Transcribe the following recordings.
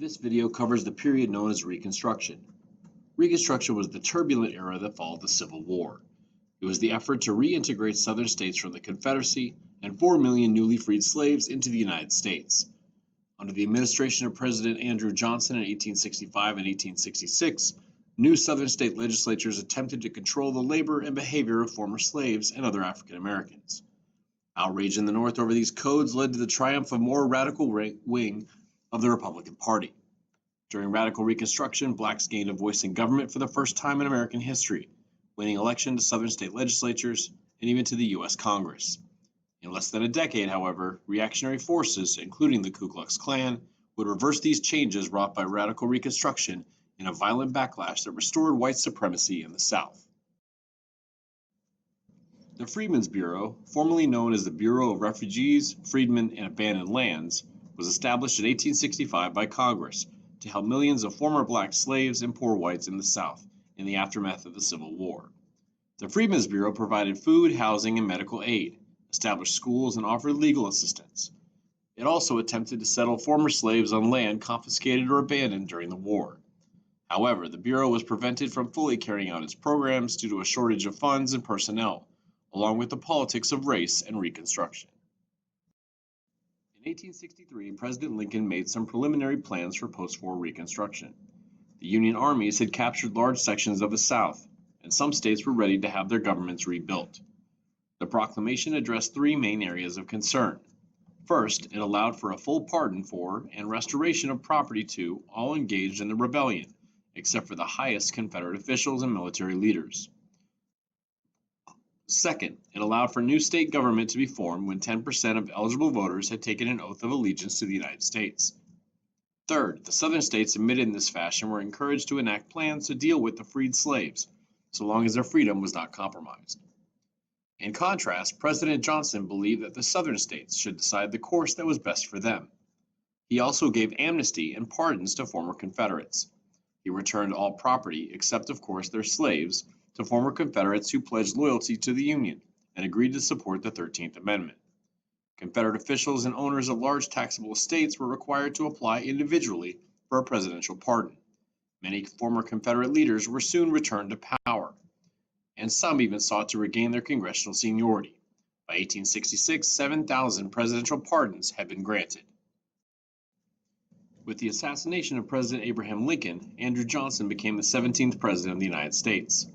This video covers the period known as Reconstruction. Reconstruction was the turbulent era that followed the Civil War. It was the effort to reintegrate Southern states from the Confederacy and 4 million newly freed slaves into the United States. Under the administration of President Andrew Johnson in 1865 and 1866, new Southern state legislatures attempted to control the labor and behavior of former slaves and other African Americans. Outrage in the North over these codes led to the triumph of a more radical wing of the Republican Party. During Radical Reconstruction, blacks gained a voice in government for the first time in American history, winning elections to Southern state legislatures and even to the U.S. Congress. In less than a decade, however, reactionary forces, including the Ku Klux Klan, would reverse these changes wrought by Radical Reconstruction in a violent backlash that restored white supremacy in the South. The Freedmen's Bureau, formerly known as the Bureau of Refugees, Freedmen, and Abandoned Lands, was established in 1865 by Congress to help millions of former black slaves and poor whites in the South in the aftermath of the Civil War. The Freedmen's Bureau provided food, housing, and medical aid, established schools, and offered legal assistance. It also attempted to settle former slaves on land confiscated or abandoned during the war. However, the Bureau was prevented from fully carrying out its programs due to a shortage of funds and personnel, along with the politics of race and Reconstruction. In 1863, President Lincoln made some preliminary plans for post-war Reconstruction. The Union armies had captured large sections of the South, and some states were ready to have their governments rebuilt. The proclamation addressed three main areas of concern. First, it allowed for a full pardon for and restoration of property to all engaged in the rebellion, except for the highest Confederate officials and military leaders. Second, it allowed for new state government to be formed when 10% of eligible voters had taken an oath of allegiance to the United States. Third, the Southern states admitted in this fashion were encouraged to enact plans to deal with the freed slaves, so long as their freedom was not compromised. In contrast, President Johnson believed that the Southern states should decide the course that was best for them. He also gave amnesty and pardons to former Confederates. He returned all property, except of course their slaves, to former Confederates who pledged loyalty to the Union and agreed to support the 13th Amendment. Confederate officials and owners of large taxable estates were required to apply individually for a presidential pardon. Many former Confederate leaders were soon returned to power, and some even sought to regain their congressional seniority. By 1866, 7,000 presidential pardons had been granted. With the assassination of President Abraham Lincoln, Andrew Johnson became the 17th President of the United States.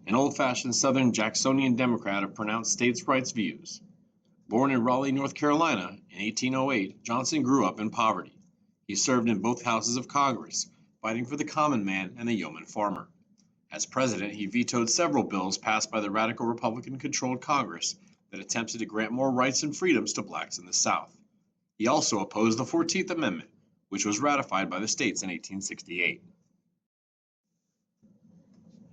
An old-fashioned Southern Jacksonian Democrat of pronounced states' rights views. Born in Raleigh, North Carolina in 1808, Johnson grew up in poverty. He served in both houses of Congress, fighting for the common man and the yeoman farmer. As president, he vetoed several bills passed by the radical Republican-controlled Congress that attempted to grant more rights and freedoms to blacks in the South. He also opposed the 14th Amendment, which was ratified by the states in 1868.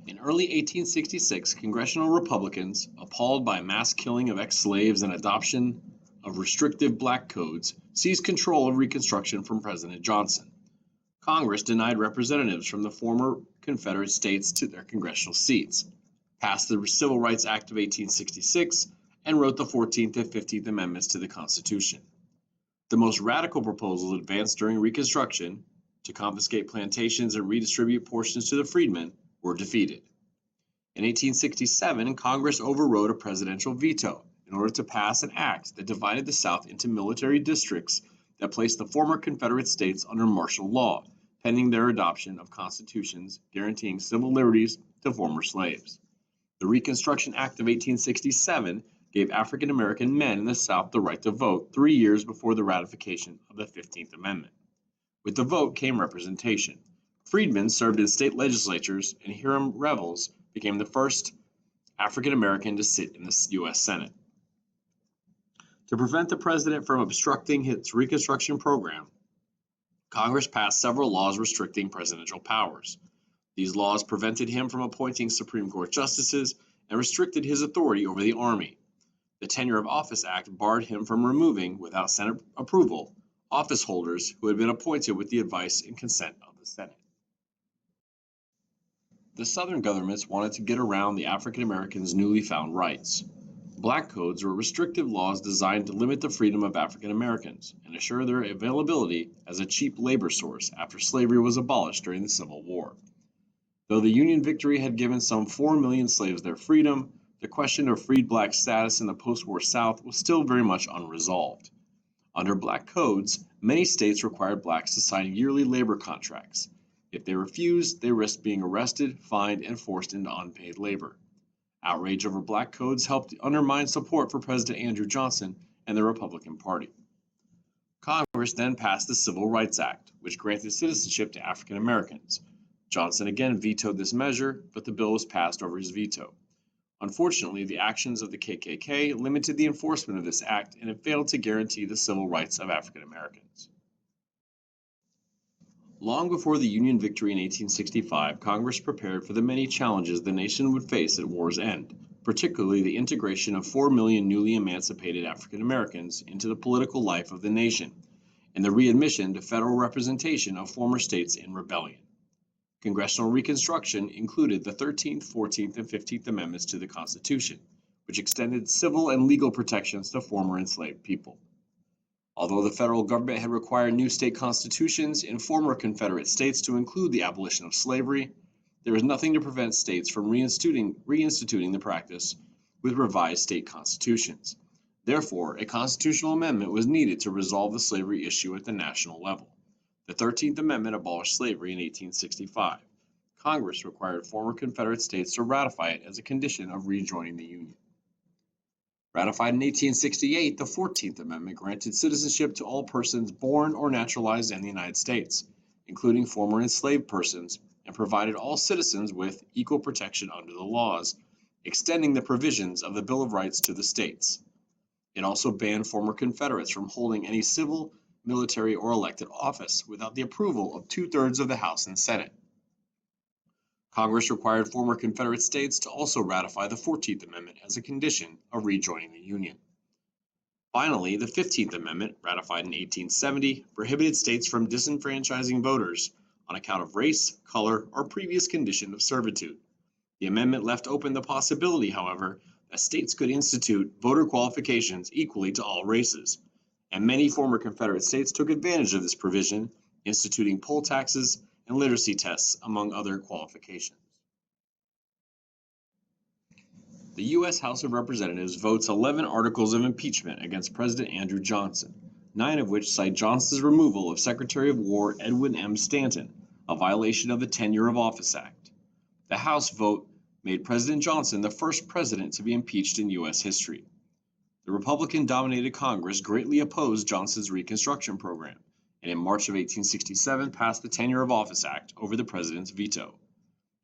In early 1866, congressional Republicans, appalled by mass killing of ex-slaves and adoption of restrictive black codes, seized control of Reconstruction from President Johnson. Congress denied representatives from the former Confederate states to their congressional seats, passed the Civil Rights Act of 1866, and wrote the 14th and 15th Amendments to the Constitution. The most radical proposals advanced during Reconstruction, to confiscate plantations and redistribute portions to the freedmen, were defeated. In 1867, Congress overrode a presidential veto in order to pass an act that divided the South into military districts that placed the former Confederate states under martial law, pending their adoption of constitutions guaranteeing civil liberties to former slaves. The Reconstruction Act of 1867 gave African American men in the South the right to vote 3 years before the ratification of the 15th Amendment. With the vote came representation. Freedmen served in state legislatures, and Hiram Revels became the first African American to sit in the U.S. Senate. To prevent the president from obstructing his Reconstruction program, Congress passed several laws restricting presidential powers. These laws prevented him from appointing Supreme Court justices and restricted his authority over the Army. The Tenure of Office Act barred him from removing, without Senate approval, office holders who had been appointed with the advice and consent of the Senate. The Southern governments wanted to get around the African Americans' newly found rights. Black codes were restrictive laws designed to limit the freedom of African Americans and assure their availability as a cheap labor source after slavery was abolished during the Civil War. Though the Union victory had given some 4 million slaves their freedom, the question of freed black status in the post-war South was still very much unresolved. Under black codes, many states required blacks to sign yearly labor contracts. If they refused, they risked being arrested, fined, and forced into unpaid labor. Outrage over black codes helped undermine support for President Andrew Johnson and the Republican Party. Congress then passed the Civil Rights Act, which granted citizenship to African Americans. Johnson again vetoed this measure, but the bill was passed over his veto. Unfortunately, the actions of the KKK limited the enforcement of this act, and it failed to guarantee the civil rights of African Americans. Long before the Union victory in 1865, Congress prepared for the many challenges the nation would face at war's end, particularly the integration of 4 million newly emancipated African Americans into the political life of the nation, and the readmission to federal representation of former states in rebellion. Congressional Reconstruction included the 13th, 14th, and 15th Amendments to the Constitution, which extended civil and legal protections to former enslaved people. Although the federal government had required new state constitutions in former Confederate states to include the abolition of slavery, there was nothing to prevent states from reinstituting the practice with revised state constitutions. Therefore, a constitutional amendment was needed to resolve the slavery issue at the national level. The 13th Amendment abolished slavery in 1865. Congress required former Confederate states to ratify it as a condition of rejoining the Union. Ratified in 1868, the 14th Amendment granted citizenship to all persons born or naturalized in the United States, including former enslaved persons, and provided all citizens with equal protection under the laws, extending the provisions of the Bill of Rights to the states. It also banned former Confederates from holding any civil, military, or elected office without the approval of 2/3 of the House and Senate. Congress required former Confederate states to also ratify the 14th Amendment as a condition of rejoining the Union. Finally, the 15th Amendment, ratified in 1870, prohibited states from disenfranchising voters on account of race, color, or previous condition of servitude. The amendment left open the possibility, however, that states could institute voter qualifications equally to all races, and many former Confederate states took advantage of this provision, instituting poll taxes and literacy tests, among other qualifications. The U.S. House of Representatives votes 11 articles of impeachment against President Andrew Johnson, 9 of which cite Johnson's removal of Secretary of War Edwin M. Stanton, a violation of the Tenure of Office Act. The House vote made President Johnson the first president to be impeached in U.S. history. The Republican-dominated Congress greatly opposed Johnson's Reconstruction program, and in March of 1867 passed the Tenure of Office Act over the president's veto.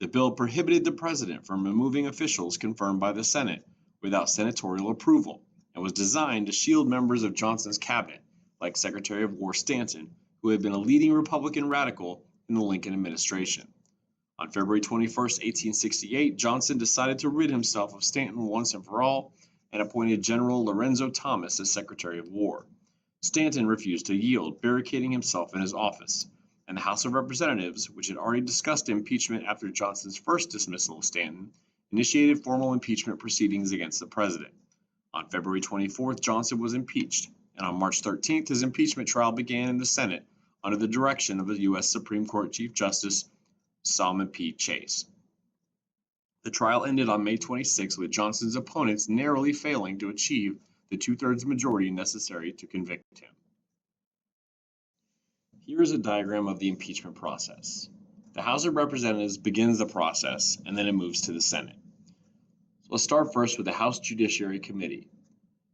The bill prohibited the president from removing officials confirmed by the Senate without senatorial approval, and was designed to shield members of Johnson's cabinet, like Secretary of War Stanton, who had been a leading Republican radical in the Lincoln administration. On February 21, 1868, Johnson decided to rid himself of Stanton once and for all, and appointed General Lorenzo Thomas as Secretary of War. Stanton refused to yield, barricading himself in his office, and the House of Representatives, which had already discussed impeachment after Johnson's first dismissal of Stanton, initiated formal impeachment proceedings against the president. On February 24th, Johnson was impeached, and on March 13th, his impeachment trial began in the Senate under the direction of the U.S. Supreme Court Chief Justice Salmon P. Chase. The trial ended on May 26 with Johnson's opponents narrowly failing to achieve the 2/3 majority necessary to convict him. Here is a diagram of the impeachment process. The House of Representatives begins the process, and then it moves to the Senate. So let's start first with the House Judiciary Committee.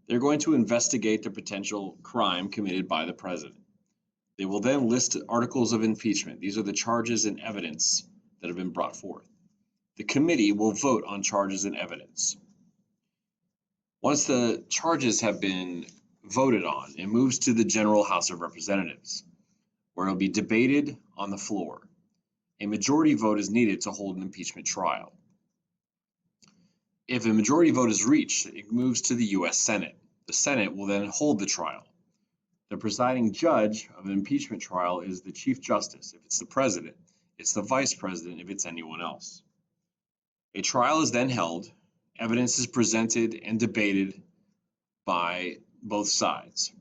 They're going to investigate the potential crime committed by the president. They will then list articles of impeachment. These are the charges and evidence that have been brought forth. The committee will vote on charges and evidence. Once the charges have been voted on, it moves to the General House of Representatives, where it will be debated on the floor. A majority vote is needed to hold an impeachment trial. If a majority vote is reached, it moves to the U.S. Senate. The Senate will then hold the trial. The presiding judge of an impeachment trial is the Chief Justice. If it's the president, it's the vice president if it's anyone else. A trial is then held, Evidence is presented and debated by both sides.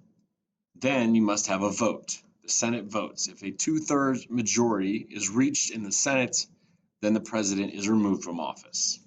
Then you must have a vote. The Senate votes. If a 2/3 majority is reached in the Senate, then the president is removed from office.